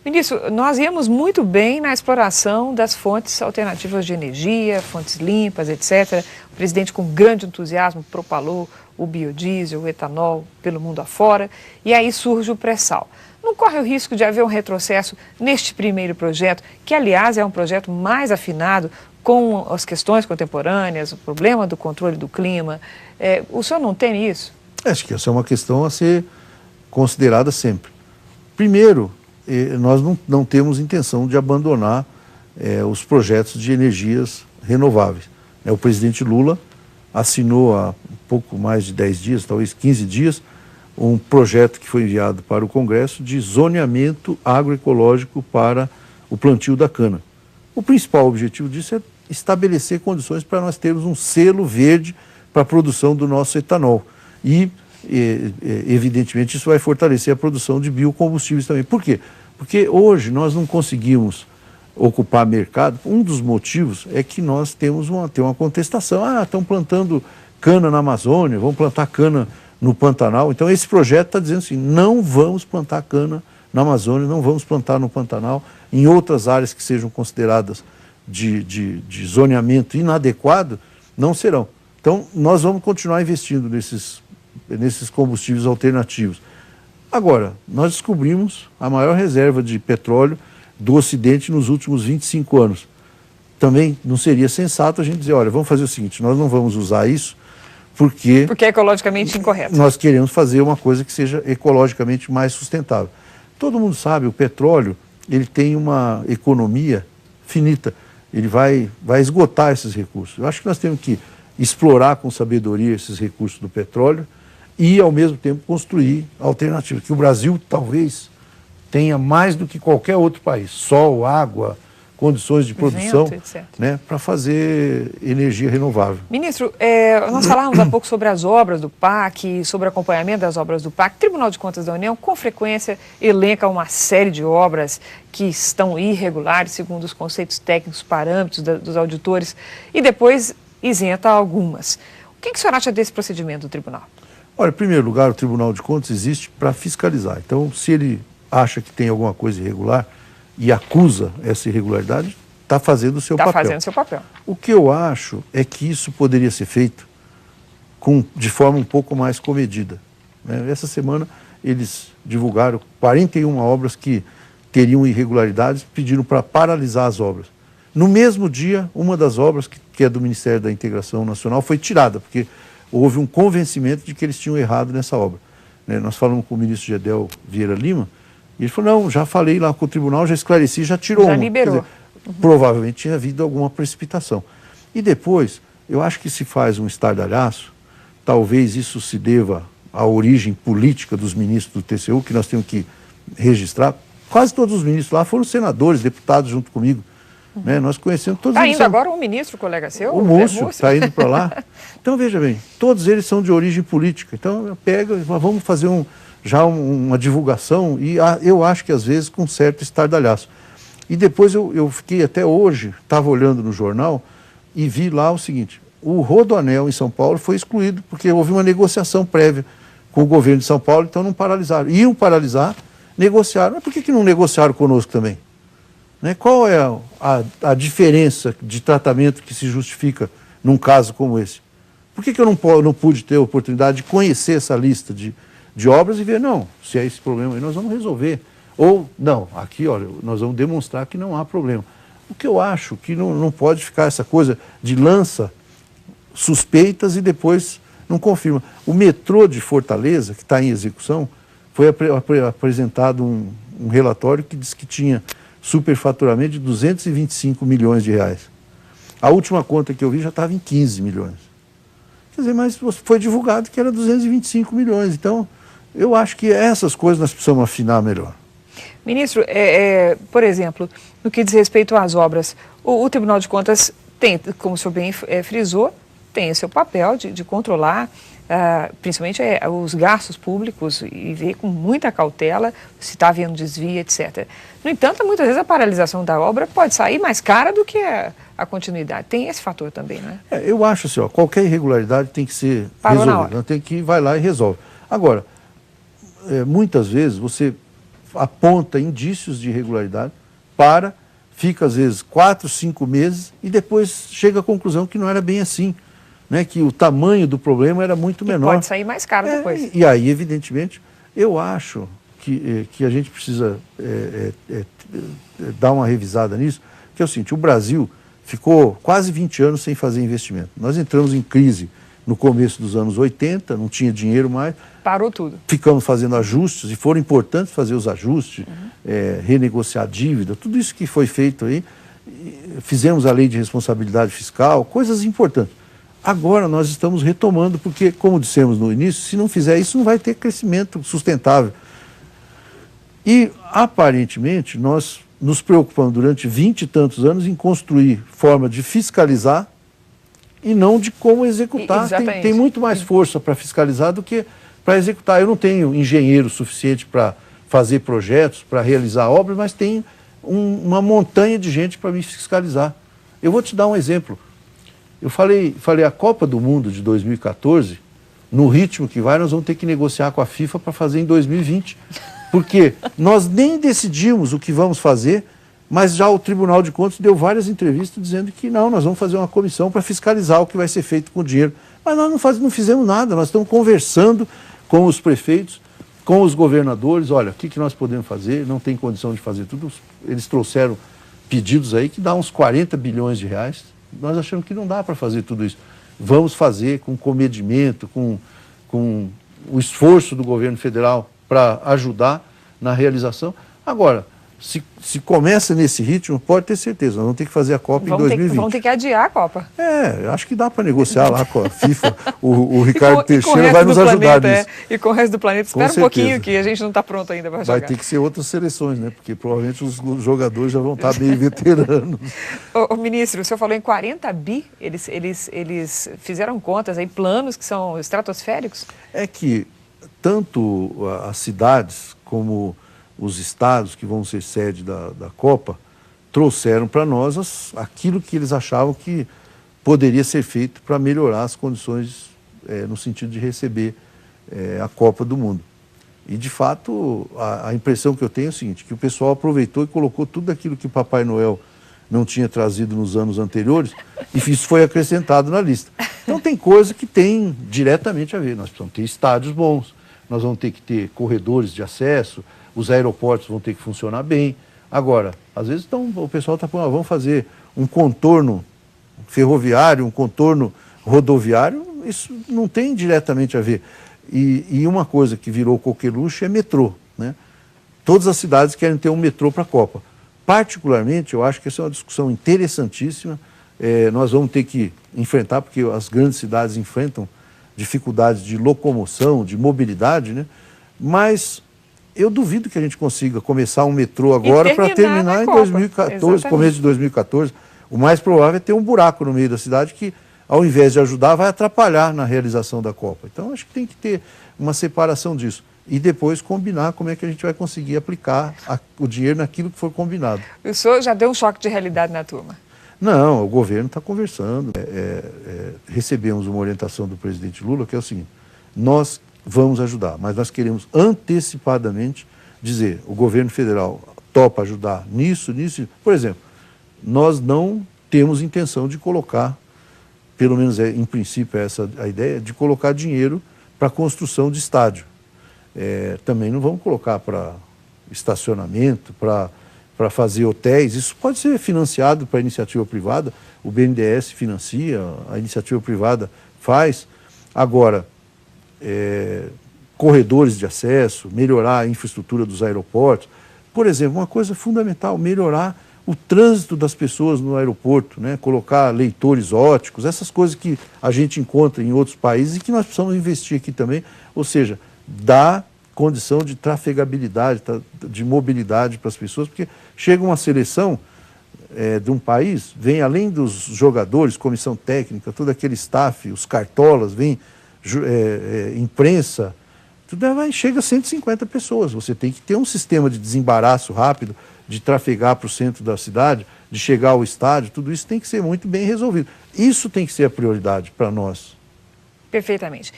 Ministro, nós íamos muito bem na exploração das fontes alternativas de energia, fontes limpas, etc. O presidente, com grande entusiasmo, propalou o biodiesel, o etanol pelo mundo afora, e aí surge o pré-sal. Não corre o risco de haver um retrocesso neste primeiro projeto, que, aliás, é um projeto mais afinado com as questões contemporâneas, o problema do controle do clima? O senhor não tem isso? Acho que essa é uma questão a ser considerada sempre. Primeiro, nós não temos intenção de abandonar os projetos de energias renováveis. O presidente Lula assinou há um pouco mais de 10 dias, talvez 15 dias, um projeto que foi enviado para o Congresso de zoneamento agroecológico para o plantio da cana. O principal objetivo disso é estabelecer condições para nós termos um selo verde para a produção do nosso etanol. E evidentemente, isso vai fortalecer a produção de biocombustíveis também. Por quê? Porque hoje nós não conseguimos ocupar mercado. Um dos motivos é que nós temos uma contestação. Estão plantando cana na Amazônia, vão plantar cana no Pantanal. Então, esse projeto está dizendo assim, não vamos plantar cana na Amazônia, não vamos plantar no Pantanal, em outras áreas que sejam consideradas de zoneamento inadequado, não serão. Então, nós vamos continuar investindo nesses combustíveis alternativos. Agora, nós descobrimos a maior reserva de petróleo do Ocidente nos últimos 25 anos. Também não seria sensato a gente dizer, olha, vamos fazer o seguinte, nós não vamos usar isso porque é ecologicamente incorreto. Nós queremos fazer uma coisa que seja ecologicamente mais sustentável. Todo mundo sabe, o petróleo, ele tem uma economia finita, ele vai esgotar esses recursos. Eu acho que nós temos que explorar com sabedoria esses recursos do petróleo e, ao mesmo tempo, construir alternativas. Que o Brasil, talvez, tenha mais do que qualquer outro país. Sol, água, condições de produção, né, para fazer energia renovável. Ministro, nós falávamos há pouco sobre as obras do PAC, sobre o acompanhamento das obras do PAC. O Tribunal de Contas da União, com frequência, elenca uma série de obras que estão irregulares, segundo os conceitos técnicos, parâmetros dos auditores, e depois isenta algumas. O que o senhor acha desse procedimento do tribunal? Olha, em primeiro lugar, o Tribunal de Contas existe para fiscalizar. Então, se ele acha que tem alguma coisa irregular e acusa essa irregularidade, está fazendo o seu papel. Está fazendo o seu papel. O que eu acho é que isso poderia ser feito de forma um pouco mais comedida. Essa semana, eles divulgaram 41 obras que teriam irregularidades, pediram para paralisar as obras. No mesmo dia, uma das obras, que é do Ministério da Integração Nacional, foi tirada, porque houve um convencimento de que eles tinham errado nessa obra. Nós falamos com o ministro Gedel Vieira Lima, e ele falou, não, já falei lá com o tribunal, já esclareci, já tirou uma. Já liberou. Quer dizer, provavelmente tinha havido alguma precipitação. E depois, eu acho que se faz um estardalhaço, talvez isso se deva à origem política dos ministros do TCU, que nós temos que registrar. Quase todos os ministros lá foram senadores, deputados junto comigo. Nós conhecemos todos eles. Está indo agora um ministro, colega seu? O Múcio está indo para lá. Então, veja bem, todos eles são de origem política. Então, vamos fazer uma divulgação, e eu acho que às vezes com certo estardalhaço. E depois eu fiquei até hoje, estava olhando no jornal e vi lá o seguinte, o Rodoanel em São Paulo foi excluído porque houve uma negociação prévia com o governo de São Paulo, então não paralisaram. Iam paralisar, negociaram. Mas por que não negociaram conosco também? Qual é a diferença de tratamento que se justifica num caso como esse? Por que eu não pude ter a oportunidade de conhecer essa lista de obras e ver, não, se é esse problema aí, nós vamos resolver. Ou, não, aqui, olha, nós vamos demonstrar que não há problema. O que eu acho que não pode ficar essa coisa de lança suspeitas e depois não confirma. O metrô de Fortaleza, que está em execução, foi apresentado um relatório que diz que tinha superfaturamento de 225 milhões de reais. A última conta que eu vi já estava em 15 milhões. Quer dizer, mas foi divulgado que era 225 milhões. Então, eu acho que essas coisas nós precisamos afinar melhor. Ministro, por exemplo, no que diz respeito às obras, o Tribunal de Contas tem, como o senhor bem frisou, tem o seu papel de controlar, principalmente os gastos públicos e ver com muita cautela se está havendo desvio, etc. No entanto, muitas vezes a paralisação da obra pode sair mais cara do que a continuidade. Tem esse fator também, né? Eu acho assim, qualquer irregularidade tem que ser resolvida. Tem que ir, vai lá e resolve. Agora, muitas vezes você aponta indícios de irregularidade, fica às vezes 4, 5 meses e depois chega à conclusão que não era bem assim, né? Que o tamanho do problema era muito menor. Pode sair mais caro depois. E aí, evidentemente, eu acho que a gente precisa dar uma revisada nisso, que é o seguinte: o Brasil ficou quase 20 anos sem fazer investimento. Nós entramos em crise no começo dos anos 80, não tinha dinheiro mais. Parou tudo. Ficamos fazendo ajustes, e foram importantes fazer os ajustes, renegociar dívida, tudo isso que foi feito aí. Fizemos a lei de responsabilidade fiscal, coisas importantes. Agora nós estamos retomando, porque, como dissemos no início, se não fizer isso, não vai ter crescimento sustentável. E, aparentemente, nós nos preocupamos durante 20 e tantos anos em construir forma de fiscalizar e não de como executar. Tem muito mais força para fiscalizar do que para executar. Eu não tenho engenheiro suficiente para fazer projetos, para realizar obras, mas tem uma montanha de gente para me fiscalizar. Eu vou te dar um exemplo. Eu falei, a Copa do Mundo de 2014, no ritmo que vai, nós vamos ter que negociar com a FIFA para fazer em 2020. Porque nós nem decidimos o que vamos fazer, mas já o Tribunal de Contas deu várias entrevistas dizendo que não, nós vamos fazer uma comissão para fiscalizar o que vai ser feito com o dinheiro. Mas nós não fizemos nada, nós estamos conversando com os prefeitos, com os governadores. Olha, o que nós podemos fazer? Não tem condição de fazer tudo. Eles trouxeram pedidos aí que dá uns 40 bilhões de reais. Nós achamos que não dá para fazer tudo isso. Vamos fazer com comedimento, com o esforço do governo federal para ajudar na realização. Agora, se começa nesse ritmo, pode ter certeza, nós vamos ter que fazer a Copa em 2020. Vamos ter que adiar a Copa. Acho que dá para negociar lá com a FIFA. O Ricardo Teixeira vai nos ajudar nisso. E com o resto do planeta, espera um pouquinho que a gente não está pronto ainda para jogar. Vai ter que ser outras seleções, né? Porque provavelmente os jogadores já vão estar meio veteranos. Ô, ministro, o senhor falou em 40 bi, eles fizeram contas aí, planos que são estratosféricos? É que tanto as cidades como os estados que vão ser sede da Copa trouxeram para nós aquilo que eles achavam que poderia ser feito para melhorar as condições no sentido de receber a Copa do Mundo. E, de fato, a impressão que eu tenho é o seguinte, que o pessoal aproveitou e colocou tudo aquilo que o Papai Noel não tinha trazido nos anos anteriores e isso foi acrescentado na lista. Então tem coisa que tem diretamente a ver. Nós precisamos ter estádios bons, nós vamos ter que ter corredores de acesso, os aeroportos vão ter que funcionar bem. Agora, às vezes o pessoal está falando, vamos fazer um contorno ferroviário, um contorno rodoviário, isso não tem diretamente a ver. E uma coisa que virou coqueluche é metrô, né? Todas as cidades querem ter um metrô para a Copa. Particularmente, eu acho que essa é uma discussão interessantíssima. Nós vamos ter que enfrentar, porque as grandes cidades enfrentam dificuldades de locomoção, de mobilidade, né? Mas eu duvido que a gente consiga começar um metrô agora para terminar em 2014, exatamente. Começo de 2014. O mais provável é ter um buraco no meio da cidade que, ao invés de ajudar, vai atrapalhar na realização da Copa. Então, acho que tem que ter uma separação disso. E depois combinar como é que a gente vai conseguir aplicar o dinheiro naquilo que for combinado. O senhor já deu um choque de realidade na turma? Não, o governo está conversando. Recebemos uma orientação do presidente Lula, que é o seguinte: nós vamos ajudar, mas nós queremos antecipadamente dizer, o governo federal topa ajudar nisso. Por exemplo, nós não temos intenção de colocar, pelo menos em princípio essa a ideia, de colocar dinheiro para a construção de estádio. Também não vamos colocar para estacionamento, para fazer hotéis. Isso pode ser financiado para a iniciativa privada, o BNDES financia, a iniciativa privada faz. Agora, corredores de acesso, melhorar a infraestrutura dos aeroportos. Por exemplo, uma coisa fundamental, melhorar o trânsito das pessoas no aeroporto, né? Colocar leitores óticos, essas coisas que a gente encontra em outros países e que nós precisamos investir aqui também, ou seja, dar condição de trafegabilidade, de mobilidade para as pessoas, porque chega uma seleção de um país, vem além dos jogadores, comissão técnica, todo aquele staff, os cartolas, vem imprensa, tudo chega a 150 pessoas. Você tem que ter um sistema de desembaraço rápido, de trafegar para o centro da cidade, de chegar ao estádio, tudo isso tem que ser muito bem resolvido. Isso tem que ser a prioridade para nós. Perfeitamente.